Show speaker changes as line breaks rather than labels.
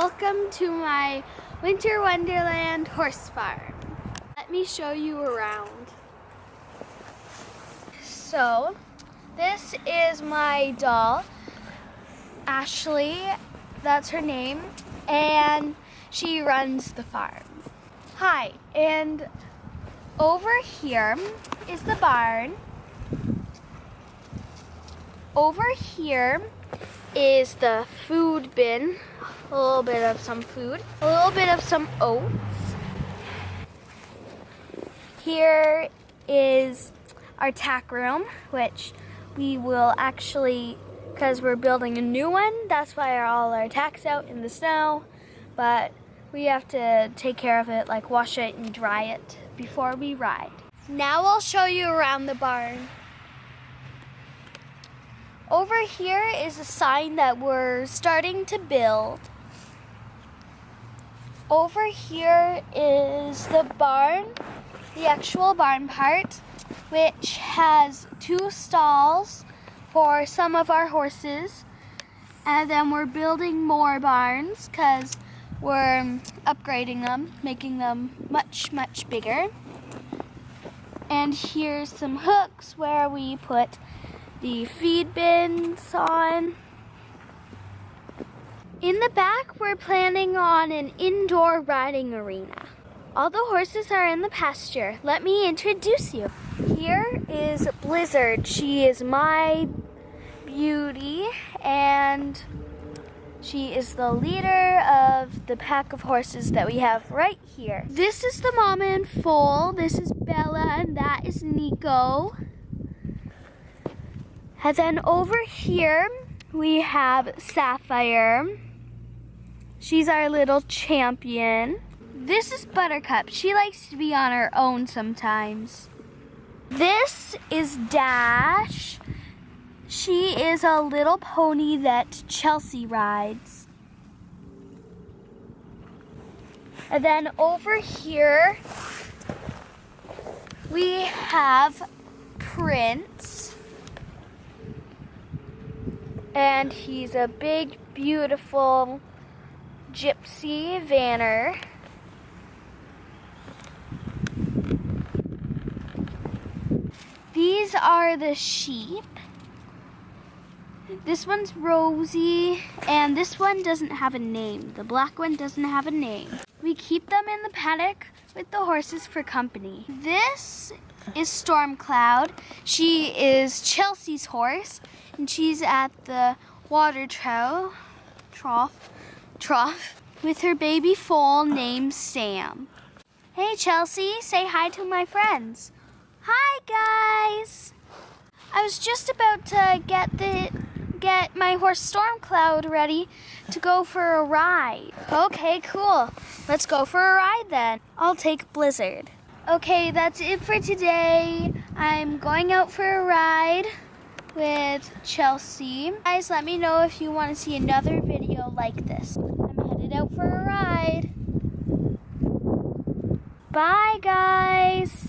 Welcome to my Winter Wonderland horse farm. Let me show you around. So, this is my doll, Ashley, that's her name, and she runs the farm. Hi, and over here is the barn. Over here is the food bin, a little bit of some food, a little bit of some oats. Here is our tack room, which we will actually, because we're building a new one, that's why all our tack's out in the snow, but we have to take care of it, like wash it and dry it before we ride. Now I'll show you around the barn. Over here is a sign that we're starting to build. Over here is the barn, the actual barn part, which has 2 stalls for some of our horses. And then we're building more barns because we're upgrading them, making them much, much bigger. And here's some hooks where we put the feed bins on. In the back, we're planning on an indoor riding arena. All the horses are in the pasture. Let me introduce you. Here is Blizzard. She is my beauty, and she is the leader of the pack of horses that we have right here. This is the mama and foal. This is Bella, and that is Nico. And then over here, we have Sapphire. She's our little champion. This is Buttercup. She likes to be on her own sometimes. This is Dash. She is a little pony that Chelsea rides. And then over here, we have Prince. And he's a big, beautiful gypsy vanner. These are the sheep. This one's Rosie, and this one doesn't have a name. The black one doesn't have a name. We keep them in the paddock with the horses for company. This is Storm Cloud. She is Chelsea's horse, and she's at the water trough with her baby foal named Sam. Hey Chelsea, say hi to my friends. Hi guys! I was just about to get my horse Storm Cloud ready to go for a ride. Okay, cool. Let's go for a ride then. I'll take Blizzard. Okay, that's it for today. I'm going out for a ride with Chelsea. Guys, let me know if you want to see another video like this. I'm headed out for a ride. Bye, guys.